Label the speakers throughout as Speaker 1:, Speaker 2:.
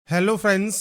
Speaker 1: Hello friends.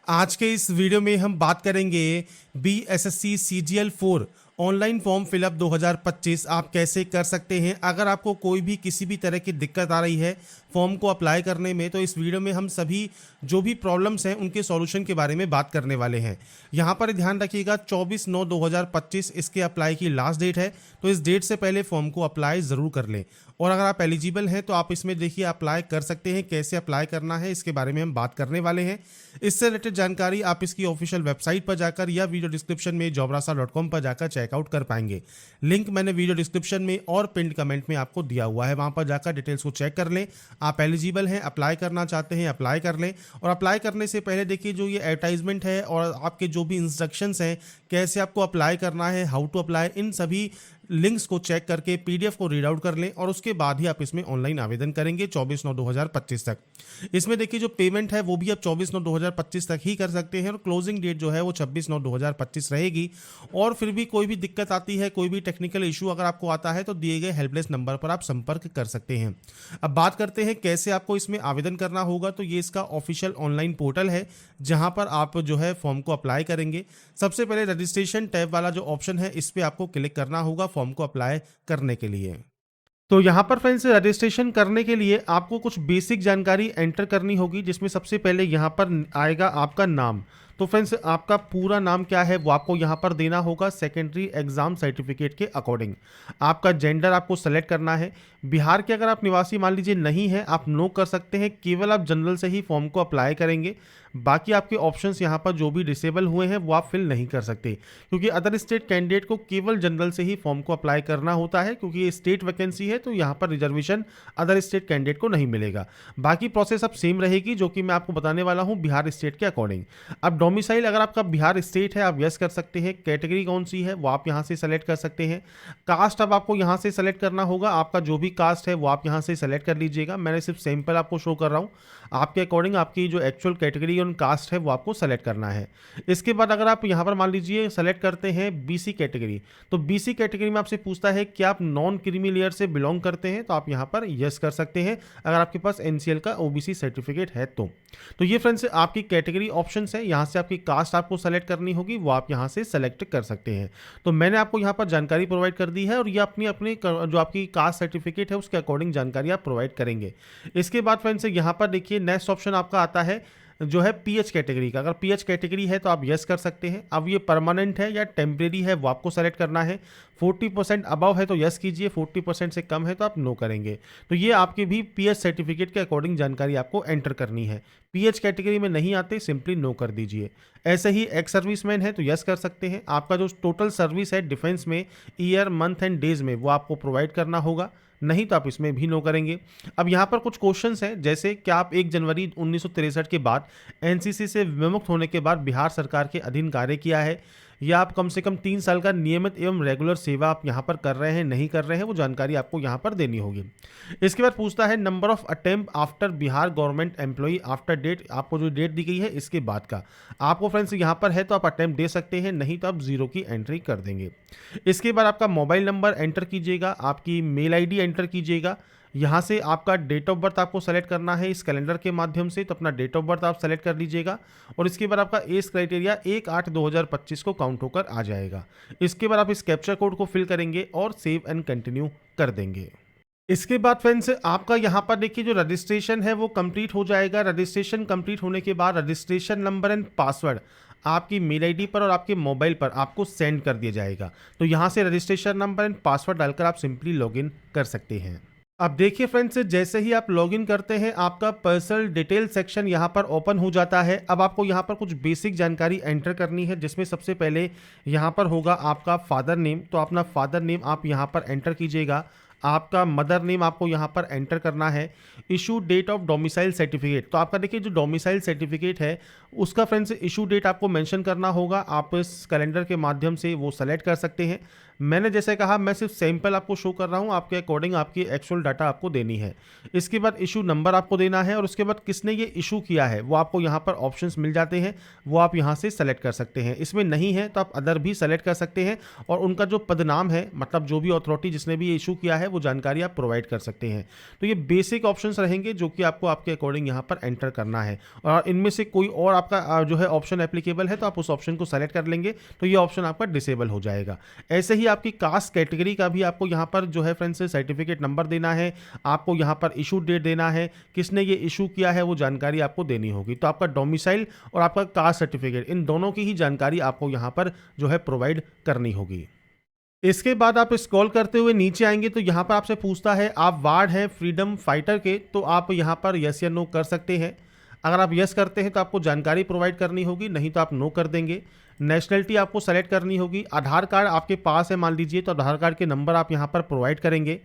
Speaker 1: आज के इस वीडियो में हम बात करेंगे BSSC CGL 4 online form fill up 2025 आप कैसे कर सकते हैं। अगर आपको कोई भी किसी भी तरह की दिक्कत आ रही है फॉर्म को अप्लाई करने में, तो इस वीडियो में हम सभी जो भी प्रॉब्लम्स हैं उनके सॉल्यूशन के बारे में बात करने वाले हैं। यहाँ पर ध्यान रखिएगा 24/9/2025 इसके अप्लाई की लास्ट डेट है, तो इस डेट से पहले फॉर्म को अप्लाई ज़रूर कर लें। और अगर आप एलिजिबल हैं तो आप इसमें देखिए अप्लाई कर सकते हैं। कैसे अप्लाई करना है इसके बारे में हम बात करने वाले हैं। इससे रिलेटेड जानकारी आप इसकी ऑफिशियल वेबसाइट पर जाकर या वीडियो डिस्क्रिप्शन में jobrasa.com पर जाकर चेकआउट कर पाएंगे। लिंक मैंने वीडियो डिस्क्रिप्शन में और पिंड कमेंट में आपको दिया हुआ है, वहां पर जाकर डिटेल्स को चेक कर लें। आप एलिजिबल हैं, अप्लाई करना चाहते हैं, अप्लाई कर लें। और अप्लाई करने से पहले देखिए जो ये एडवर्टाइजमेंट है और आपके जो भी इंस्ट्रक्शंस हैं कैसे आपको अप्लाई करना है, हाउ टू अप्लाई, इन सभी लिंक्स को चेक करके PDF को रीड आउट कर लें और उसके बाद ही आप इसमें ऑनलाइन आवेदन करेंगे 24/9/2025 तक। इसमें देखिए जो पेमेंट है वो भी आप 24/9/2025 तक ही कर सकते हैं और क्लोजिंग डेट जो है वो 26/9/2025 रहेगी। और फिर भी कोई भी दिक्कत आती है, कोई भी टेक्निकल इशू अगर आपको आता है तो दिए गए हेल्पलेस नंबर पर आप संपर्क कर सकते हैं। अब बात करते हैं कैसे आपको इसमें आवेदन करना होगा। तो ये इसका ऑफिशियल ऑनलाइन पोर्टल है जहां पर आप जो है फॉर्म को अप्लाई करेंगे। सबसे पहले रजिस्ट्रेशन टैब वाला जो ऑप्शन है इस पर आपको क्लिक करना होगा फॉर्म को अप्लाई करने के लिए। तो यहाँ पर फ्रेंड्स रजिस्ट्रेशन करने के लिए आपको कुछ बेसिक जानकारी एंटर करनी होगी, जिसमें सबसे पहले यहाँ पर आएगा आपका नाम। तो फ्रेंड्स आपका पूरा नाम क्या है वो आपको यहाँ पर देना होगा सेकेंडरी एग्जाम सर्टिफिकेट के अकॉर्डिंग। आपका जेंडर आपको सेलेक्ट करना है। बिहार के अगर आप निवासी मान लीजिए नहीं है, आप नो कर सकते हैं, केवल आप जनरल से ही फॉर्म को अप्लाई करेंगे। बाकी आपके ऑप्शंस यहाँ पर जो भी डिसेबल हुए हैं वो आप फिल नहीं कर सकते, क्योंकि अदर स्टेट कैंडिडेट को केवल जनरल से ही फॉर्म को अप्लाई करना होता है, क्योंकि ये स्टेट वैकेंसी है तो यहाँ पर रिजर्वेशन अदर स्टेट कैंडिडेट को नहीं मिलेगा। बाकी प्रोसेस अब सेम रहेगी जो कि मैं आपको बताने वाला हूँ बिहार स्टेट के अकॉर्डिंग। अब डोमिसाइल अगर आपका बिहार स्टेट है आप यस कर सकते हैं। कैटेगरी कौन सी है वो आप यहाँ से सेलेक्ट कर सकते हैं। कास्ट अब आपको यहाँ से सेलेक्ट करना होगा। आपका जो भी कास्ट है वो आप यहाँ से सेलेक्ट कर लीजिएगा। मैंने सिर्फ सैंपल आपको शो कर रहा हूँ। आपके अकॉर्डिंग आपकी जो एक्चुअल कैटेगरी और कास्ट है वो आपको सेलेक्ट करना है। इसके बाद अगर आप यहाँ पर मान लीजिए सेलेक्ट करते हैं BC कैटेगरी, तो BC कैटेगरी में आपसे पूछता है कि आप नॉन क्रीमी लेयर से बिलोंग करते हैं, तो आप यहाँ पर यस कर सकते हैं अगर आपके पास NCL का OBC सर्टिफिकेट है तो ये फ्रेंड्स आपकी कैटेगरी ऑप्शंस है। यहाँ से आपकी कास्ट आपको सेलेक्ट करनी होगी, वो आप यहाँ से सेलेक्ट कर सकते हैं। तो मैंने आपको यहाँ पर जानकारी प्रोवाइड कर दी है और ये अपनी अपनी जो आपकी कास्ट सर्टिफिकेट है उसके अकॉर्डिंग जानकारी आप प्रोवाइड करेंगे। इसके बाद फ्रेंड्स यहाँ पर देखिए नेक्स्ट ऑप्शन आपका आता है जो है PH कैटेगरी का। अगर PH कैटेगरी है तो आप यस कर सकते हैं। अब ये परमानेंट है या टेम्परेरी है वो आपको सेलेक्ट करना है। 40% अबव है तो यस कीजिए, 40% से कम है तो आप नो करेंगे। तो ये आपके भी PH सर्टिफिकेट के अकॉर्डिंग जानकारी आपको एंटर करनी है। PH कैटेगरी में नहीं आते सिंपली नो कर दीजिए। ऐसे ही एक्स सर्विसमैन है तो यस कर सकते हैं। आपका जो टोटल सर्विस है डिफेंस में ईयर, मंथ एंड डेज में वो आपको प्रोवाइड करना होगा, नहीं तो आप इसमें भी नो करेंगे। अब यहाँ पर कुछ क्वेश्चंस हैं, जैसे कि आप 1 जनवरी 1963 के बाद NCC से विमुक्त होने के बाद बिहार सरकार के अधीन कार्य किया है, या आप कम से कम 3 साल का नियमित एवं रेगुलर सेवा आप यहाँ पर कर रहे हैं, नहीं कर रहे हैं, वो जानकारी आपको यहाँ पर देनी होगी। इसके बाद पूछता है number of attempt after Bihar government employee after date, आपको जो डेट दी गई है इसके बाद का। आपको फ्रेंड्स यहाँ पर है तो आप अटेम्प्ट दे सकते हैं, नहीं तो आप 0 की एंट्री कर देंगे। इसके बाद आपका मोबाइल नंबर एंटर कीजिएगा, आपकी मेल ID एंटर कीजिएगा। यहाँ से आपका डेट ऑफ बर्थ आपको सेलेक्ट करना है इस कैलेंडर के माध्यम से, तो अपना डेट ऑफ बर्थ आप सेलेक्ट कर लीजिएगा। और इसके बाद आपका एज क्राइटेरिया 1/8/2025 को काउंट होकर आ जाएगा। इसके बाद आप इस कैप्चर कोड को फिल करेंगे और सेव एंड कंटिन्यू कर देंगे। इसके बाद फ्रेंड्स आपका यहाँ पर देखिए जो रजिस्ट्रेशन है वो कंप्लीट हो जाएगा। रजिस्ट्रेशन कंप्लीट होने के बाद रजिस्ट्रेशन नंबर एंड पासवर्ड आपकी मेल ID पर और आपके मोबाइल पर आपको सेंड कर दिया जाएगा। तो यहाँ से रजिस्ट्रेशन नंबर एंड पासवर्ड डालकर आप सिंपली लॉगिन कर सकते हैं। अब देखिए फ्रेंड्स जैसे ही आप लॉगिन करते हैं आपका पर्सनल डिटेल सेक्शन यहाँ पर ओपन हो जाता है। अब आपको यहाँ पर कुछ बेसिक जानकारी एंटर करनी है, जिसमें सबसे पहले यहाँ पर होगा आपका फादर नेम। तो अपना फादर नेम आप यहाँ पर एंटर कीजिएगा। आपका मदर नेम आपको यहाँ पर एंटर करना है। Issue date of domicile certificate, तो आपका देखिए जो डोमिसाइल सर्टिफिकेट है उसका फ्रेंड्स इशू डेट आपको मेंशन करना होगा। आप इस कैलेंडर के माध्यम से वो सेलेक्ट कर सकते हैं। मैंने जैसे कहा मैं सिर्फ सैंपल आपको शो कर रहा हूँ, आपके अकॉर्डिंग आपकी एक्चुअल डाटा आपको देनी है। इसके बाद इशू नंबर आपको देना है और उसके बाद किसने ये इशू किया है वो आपको यहाँ पर ऑप्शंस मिल जाते हैं, वो आप यहाँ से सेलेक्ट कर सकते हैं। इसमें नहीं है तो आप अदर भी सेलेक्ट कर सकते हैं और उनका जो पदनाम है, मतलब जो भी अथॉरिटी जिसने भी ये इशू किया है वो जानकारी आप प्रोवाइड कर सकते हैं। तो ये बेसिक ऑप्शंस रहेंगे जो कि आपको आपके अकॉर्डिंग यहाँ पर एंटर करना है, और इनमें से कोई और आपका जो है ऑप्शन एप्लीकेबल है तो आप उस ऑप्शन को सेलेक्ट कर लेंगे तो ये ऑप्शन आपका डिसेबल हो जाएगा। ऐसे ही आपकी कास्ट कैटेगरी का भी आपको यहाँ पर जो है फ्रेंड्स सर्टिफिकेट नंबर देना है, आपको यहाँ पर इशू डेट देना है, किसने ये इशू किया है वो जानकारी आपको देनी होगी। तो आपका डोमिसाइल और आपका कास्ट सर्टिफिकेट, इन दोनों की ही जानकारी आपको यहाँ पर जो है प्रोवाइड करनी होगी। इसके बाद आप स्क्रॉल करते हुए नीचे आएंगे तो यहाँ पर आपसे पूछता है आप वार्ड हैं फ्रीडम फाइटर के, तो आप यहाँ पर यस या नो कर सकते हैं। अगर आप यस करते हैं तो आपको जानकारी प्रोवाइड करनी होगी, नहीं तो आप नो कर देंगे। नेशनलिटी आपको सेलेक्ट करनी होगी। आधार कार्ड आपके पास है मान लीजिए तो आधार कार्ड के नंबर आप यहाँ पर प्रोवाइड करेंगे।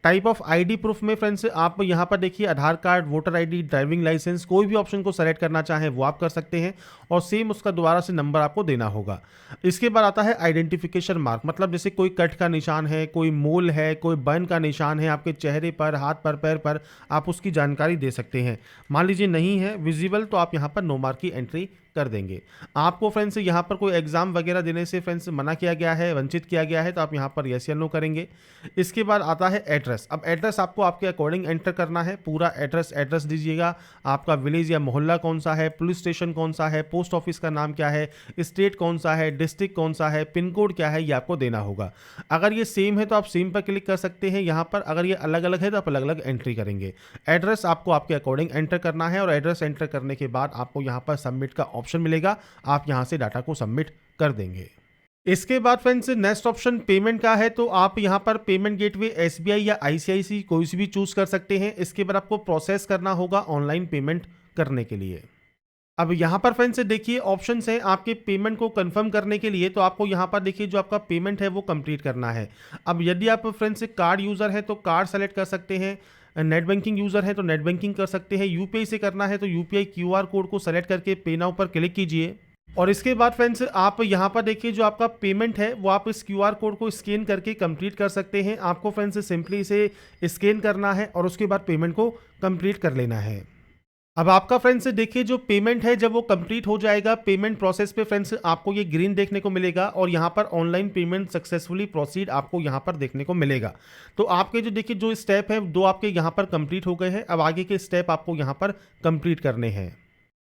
Speaker 1: टाइप ऑफ आईडी प्रूफ में फ्रेंड्स आप यहाँ पर देखिए Aadhaar card, voter ID, driving licence, कोई भी ऑप्शन को सेलेक्ट करना चाहें वो आप कर सकते हैं, और सेम उसका दोबारा से नंबर आपको देना होगा। इसके बाद आता है आइडेंटिफिकेशन मार्क, मतलब जैसे कोई कट का निशान है, कोई मोल है, कोई बर्न का निशान है आपके चेहरे पर, हाथ पर, पैर पर, आप उसकी जानकारी दे सकते हैं। मान लीजिए नहीं है विजिबल तो आप यहाँ पर नो मार्क की एंट्री कर देंगे। आपको फ्रेंड्स यहाँ पर कोई एग्जाम वगैरह देने से फ्रेंड्स मना किया गया है, वंचित किया गया है, तो आप यहाँ पर यस या नो करेंगे। इसके बाद आता है एड्रेस। अब एड्रेस आपको आपके अकॉर्डिंग एंटर करना है, पूरा एड्रेस दीजिएगा। आपका विलेज या मोहल्ला कौन सा है, पुलिस स्टेशन कौन सा है, पोस्ट ऑफिस का नाम क्या है, स्टेट कौन सा है, डिस्ट्रिक्ट कौन सा है, पिन कोड क्या है, ये आपको देना होगा। अगर ये सेम है तो आप सेम पर क्लिक कर सकते हैं यहाँ पर, अगर ये अलग अलग है तो आप अलग अलग एंट्री करेंगे। एड्रेस आपको आपके अकॉर्डिंग एंटर करना है, और एड्रेस एंटर करने के बाद आपको यहाँ पर सबमिट का ऑप्शन मिलेगा, आप यहाँ से डाटा को सबमिट कर देंगे। इसके बाद फ्रेंड्स नेक्स्ट ऑप्शन पेमेंट का है, तो आप यहाँ पर पेमेंट गेटवे एसबीआई या आईसीआईसी कोई सी भी चूज कर सकते हैं। इसके बाद आपको प्रोसेस करना होगा ऑनलाइन पेमेंट करने के लिए। अब यहाँ पर फ्रेंड्स देखिए ऑप्शंस हैं आपके पेमेंट को कंफर्म करने के लिए, तो आपको यहाँ पर देखिए जो आपका पेमेंट है वो कंप्लीट करना है। अब यदि आप फ्रेंड्स कार्ड यूज़र हैं तो कार्ड सेलेक्ट कर सकते हैं, नेट बैंकिंग यूज़र है तो नेट बैंकिंग कर सकते हैं, यूपीआई से करना है तो यूपीआई क्यूआर कोड को सेलेक्ट करके पे नाउ पर क्लिक कीजिए। और इसके बाद फ्रेंड्स आप यहाँ पर देखिए जो आपका पेमेंट है वो आप इस क्यूआर कोड को स्कैन करके कंप्लीट कर सकते हैं। आपको फ्रेंड्स सिंपली इसे स्कैन करना है और उसके बाद पेमेंट को कंप्लीट कर लेना है। अब आपका फ्रेंड्स देखिए जो पेमेंट है जब वो कंप्लीट हो जाएगा पेमेंट प्रोसेस पे फ्रेंड्स आपको ये ग्रीन देखने को मिलेगा, और यहाँ पर ऑनलाइन पेमेंट सक्सेसफुली प्रोसीड आपको यहाँ पर देखने को मिलेगा। तो आपके जो देखिए जो स्टेप है दो आपके यहाँ पर कंप्लीट हो गए हैं। अब आगे के स्टेप आपको यहाँ पर कंप्लीट करने हैं।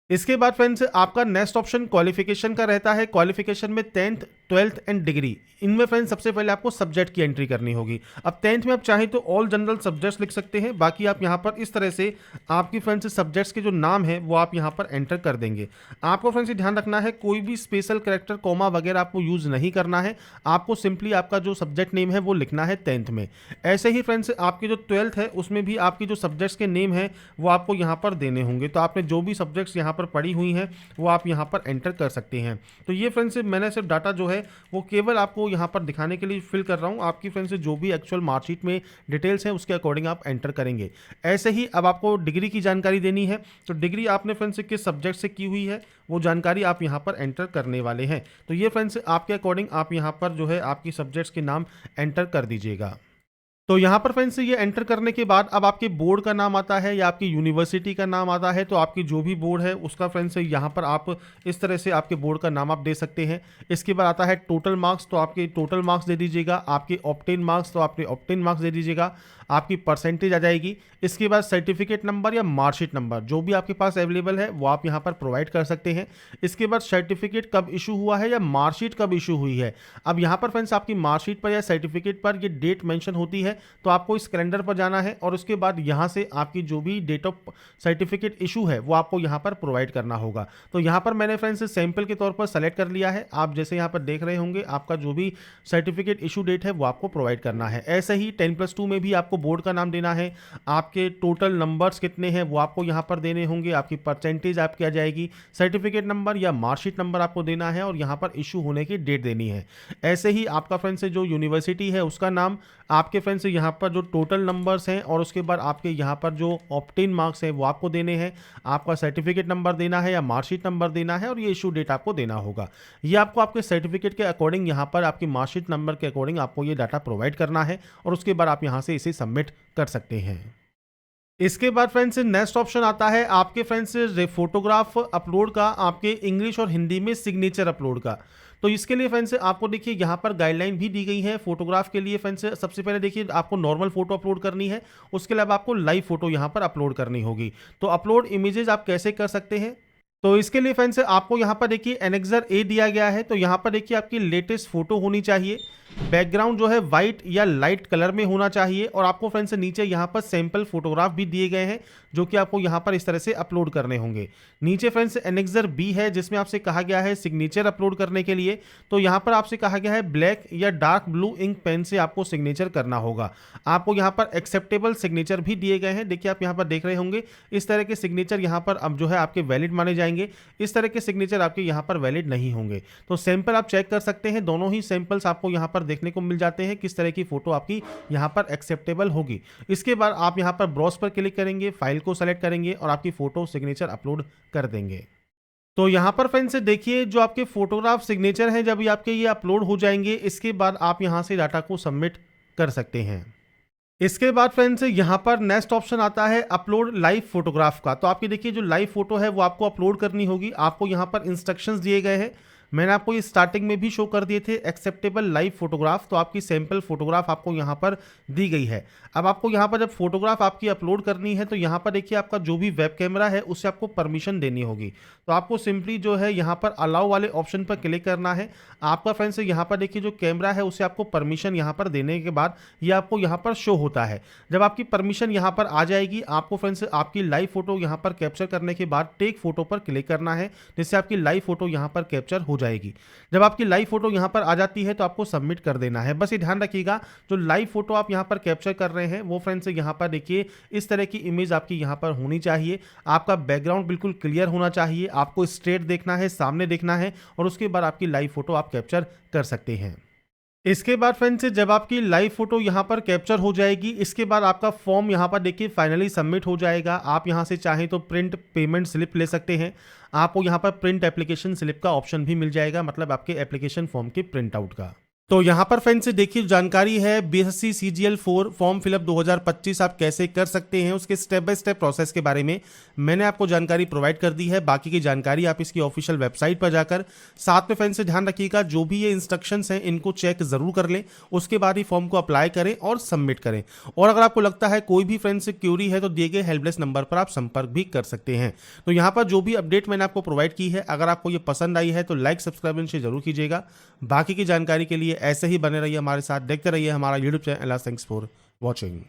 Speaker 1: इसके बाद फ्रेंड्स आपका नेक्स्ट ऑप्शन क्वालिफिकेशन का रहता है। क्वालिफिकेशन में 10th 12th एंड डिग्री, इनमें फ्रेंड्स सबसे पहले आपको सब्जेक्ट की एंट्री करनी होगी। अब 10th में आप चाहें तो ऑल जनरल सब्जेक्ट्स लिख सकते हैं, बाकी आप यहाँ पर इस तरह से आपकी फ्रेंड्स सब्जेक्ट्स के जो नाम है वो आप यहाँ पर एंटर कर देंगे। आपको फ्रेंड्स ध्यान रखना है कोई भी स्पेशल कैरेक्टर कॉमा वगैरह आपको यूज़ नहीं करना है, आपको सिंपली आपका जो सब्जेक्ट नेम है वो लिखना है 10th में। ऐसे ही फ्रेंड्स आपकी जो 12th है उसमें भी आपकी जो सब्जेक्ट्स के नेम है वो आपको यहाँ पर देने होंगे। तो आपने जो भी सब्जेक्ट्स यहाँ पर पढ़ी हुई हैं वो आप यहाँ पर एंटर कर सकते हैं। तो ये फ्रेंड्स मैंने सिर्फ डाटा जो है वो केवल आपको यहाँ पर दिखाने के लिए फिल कर रहा हूँ। आपकी फ्रेंड्स जो भी एक्चुअल मार्कशीट में डिटेल्स हैं उसके अकॉर्डिंग आप एंटर करेंगे। ऐसे ही अब आपको डिग्री की जानकारी देनी है, तो डिग्री आपने फ्रेंड्स किस सब्जेक्ट से की हुई है वो जानकारी आप यहाँ पर एंटर करने वाले हैं। तो ये फ्रेंड्स आपके अकॉर्डिंग आप यहाँ पर जो है आपकी सब्जेक्ट्स के नाम एंटर कर दीजिएगा। तो यहाँ पर फ्रेंड्स ये एंटर करने के बाद अब आपके बोर्ड का नाम आता है या आपकी यूनिवर्सिटी का नाम आता है, तो आपकी जो भी बोर्ड है उसका फ्रेंड्स यहाँ पर आप इस तरह से आपके बोर्ड का नाम आप दे सकते हैं। इसके बाद आता है टोटल मार्क्स, तो आपके टोटल मार्क्स दे दीजिएगा। आपके ऑप्टेन मार्क्स तो आपके ऑप्टेन मार्क्स दे दीजिएगा, आपकी परसेंटेज आ जाएगी। इसके बाद सर्टिफिकेट नंबर या मार्कशीट नंबर जो भी आपके पास अवेलेबल है वो आप यहाँ पर प्रोवाइड कर सकते हैं। इसके बाद सर्टिफिकेट कब इशू हुआ है या मार्कशीट कब इशू हुई है। अब यहाँ पर फ्रेंड्स आपकी मार्कशीट पर या सर्टिफिकेट पर ये डेट मेंशन होती है, तो आपको इस कैलेंडर पर जाना है और उसके बाद यहाँ से आपकी जो भी डेट ऑफ सर्टिफिकेट इशू है वो आपको यहाँ पर प्रोवाइड करना होगा। तो यहाँ पर मैंने फ्रेंड्स सैंपल के तौर पर सेलेक्ट कर लिया है। आप जैसे यहाँ पर देख रहे होंगे आपका जो भी सर्टिफिकेट इशू डेट है वो आपको प्रोवाइड करना है। ऐसे ही 10+2 में भी आपको बोर्ड का नाम देना है, आपके टोटल नंबर्स कितने हैं वो आपको यहाँ पर देने होंगे, आपकी परसेंटेज आपकी आ जाएगी, सर्टिफिकेट नंबर या मार्कशीट नंबर आपको देना है और यहाँ पर इशू होने की डेट देनी है। ऐसे ही आपका फ्रेंड्स जो यूनिवर्सिटी है उसका नाम, आपके फ्रेंड्स यहाँ पर जो टोटल नंबर्स हैं और उसके बाद आपके यहाँ पर जो ऑप्टेन मार्क्स हैं वो आपको देने हैं, आपका सर्टिफिकेट नंबर देना है या मार्कशीट नंबर देना है और ये इशू डेट आपको देना होगा। ये आपको आपके सर्टिफिकेट के अकॉर्डिंग यहाँ पर आपकी मार्कशीट नंबर के अकॉर्डिंग आपको ये डाटा प्रोवाइड करना है और उसके बाद आप यहाँ से इसे सबमिट कर सकते हैं। इसके बाद फ्रेंड्स नेक्स्ट ऑप्शन आता है आपके फ्रेंड्स फोटोग्राफ अपलोड का, आपके इंग्लिश और हिंदी में सिग्नेचर अपलोड का। तो इसके लिए फ्रेंड्स आपको देखिए यहाँ पर गाइडलाइन भी दी गई है फोटोग्राफ के लिए। फ्रेंड्स सबसे पहले देखिए आपको नॉर्मल फोटो अपलोड करनी है, उसके अलावा आपको लाइव फोटो यहाँ पर अपलोड करनी होगी। तो अपलोड इमेजेस आप कैसे कर सकते हैं, तो इसके लिए फ्रेंड्स आपको यहाँ पर देखिए एनेक्सर ए दिया गया है। तो यहाँ पर देखिए आपकी लेटेस्ट फोटो होनी चाहिए, बैकग्राउंड जो है वाइट या लाइट कलर में होना चाहिए, और आपको फ्रेंड्स नीचे यहाँ पर सैंपल फोटोग्राफ भी दिए गए हैं जो कि आपको यहाँ पर इस तरह से अपलोड करने होंगे। नीचे फ्रेंड्स एनेक्सर बी है जिसमें आपसे कहा गया है सिग्नेचर अपलोड करने के लिए। तो यहाँ पर आपसे कहा गया है ब्लैक या डार्क ब्लू इंक पेन से आपको सिग्नेचर करना होगा। आपको यहाँ पर एक्सेप्टेबल सिग्नेचर भी दिए गए हैं। देखिए आप यहाँ पर देख रहे होंगे इस तरह के सिग्नेचर यहाँ पर अब जो है आपके वैलिड माने जाएंगे, इस तरह के सिग्नेचर आपके यहाँ पर वैलिड नहीं होंगे। तो सैंपल आप चेक कर सकते हैं, दोनों ही सैंपल्स आपको यहाँ पर देखने को मिल जाते हैं किस तरह की फोटो आपकी यहाँ पर एक्सेप्टेबल होगी। इसके बाद आप यहाँ पर ब्राउज पर क्लिक करेंगे, फाइल को सेलेक्ट करेंगे और आपकी फोटो सिग्नेचर अपलोड कर देंगे। तो यहाँ पर फ्रेंड्स देखिए जो आपके फोटोग्राफ सिग्नेचर हैं जब आपके ये अपलोड हो जाएंगे, इसके बाद आप यहाँ से डाटा को सबमिट कर सकते हैं। इसके बाद फ्रेंड्स यहाँ पर नेक्स्ट ऑप्शन आता है अपलोड लाइव फोटोग्राफ का। तो आपकी देखिए जो लाइव फोटो है वो आपको अपलोड करनी होगी। आपको यहाँ पर इंस्ट्रक्शंस दिए गए हैं, मैंने आपको ये स्टार्टिंग में भी शो कर दिए थे, एक्सेप्टेबल लाइव फोटोग्राफ। तो आपकी सैंपल फोटोग्राफ आपको यहाँ पर दी गई है। अब आपको यहाँ पर जब फोटोग्राफ आपकी अपलोड करनी है तो यहाँ पर देखिए आपका जो भी वेब कैमरा है उससे आपको परमिशन देनी होगी। तो आपको सिंपली जो है यहाँ पर अलाउ वाले ऑप्शन पर क्लिक करना है। आपका फ्रेंड्स यहाँ पर देखिए जो कैमरा है उसे आपको परमिशन यहाँ पर देने के बाद ये आपको यहाँ पर शो होता है। जब आपकी परमिशन यहाँ पर आ जाएगी आपको फ्रेंड्स आपकी लाइव फोटो यहाँ पर कैप्चर करने के बाद टेक फोटो पर क्लिक करना है, जिससे आपकी लाइव फोटो यहाँ पर कैप्चर हो जाएगी। जब आपकी लाइव फोटो यहाँ पर आ जाती है तो आपको सबमिट कर देना है। बस ये ध्यान रखिएगा जो लाइव फोटो आप यहाँ पर कैप्चर कर रहे हैं वो फ्रेंड्स यहाँ पर देखिए इस तरह की इमेज आपकी यहाँ पर होनी चाहिए। आपका बैकग्राउंड बिल्कुल क्लियर होना चाहिए, आपको स्ट्रेट देखना है, सामने देखना है, और उसके बाद आपकी लाइव फोटो आप कैप्चर कर सकते हैं। इसके बाद फ्रेंड्स जब आपकी लाइव फोटो यहाँ पर कैप्चर हो जाएगी, इसके बाद आपका फॉर्म यहाँ पर देखिए फाइनली सबमिट हो जाएगा। आप यहाँ से चाहें तो प्रिंट पेमेंट स्लिप ले सकते हैं। आपको यहाँ पर प्रिंट एप्लीकेशन स्लिप का ऑप्शन भी मिल जाएगा, मतलब आपके एप्लीकेशन फॉर्म के प्रिंट आउट का। तो यहाँ पर फ्रेंड्स देखिए जानकारी है बीएसएससी सीजीएल 4 फॉर्म फिलअप 2025 आप कैसे कर सकते हैं, उसके स्टेप बाय स्टेप प्रोसेस के बारे में मैंने आपको जानकारी प्रोवाइड कर दी है। बाकी की जानकारी आप इसकी ऑफिशियल वेबसाइट पर जाकर, साथ में फ्रेंड्स ध्यान रखिएगा जो भी ये इंस्ट्रक्शंस हैं इनको चेक जरूर कर लें, उसके बाद ही फॉर्म को अप्लाई करें और सबमिट करें। और अगर आपको लगता है कोई भी फ्रेंड्स क्यूरी है तो दिए गए हेल्पलेस नंबर पर आप संपर्क भी कर सकते हैं। तो यहाँ पर जो भी अपडेट मैंने आपको प्रोवाइड की है, अगर आपको ये पसंद आई है तो लाइक सब्सक्राइब जरूर कीजिएगा। बाकी की जानकारी के लिए ऐसे ही बने रहिए हमारे साथ, देखते रहिए हमारा YouTube channel. Thanks for watching.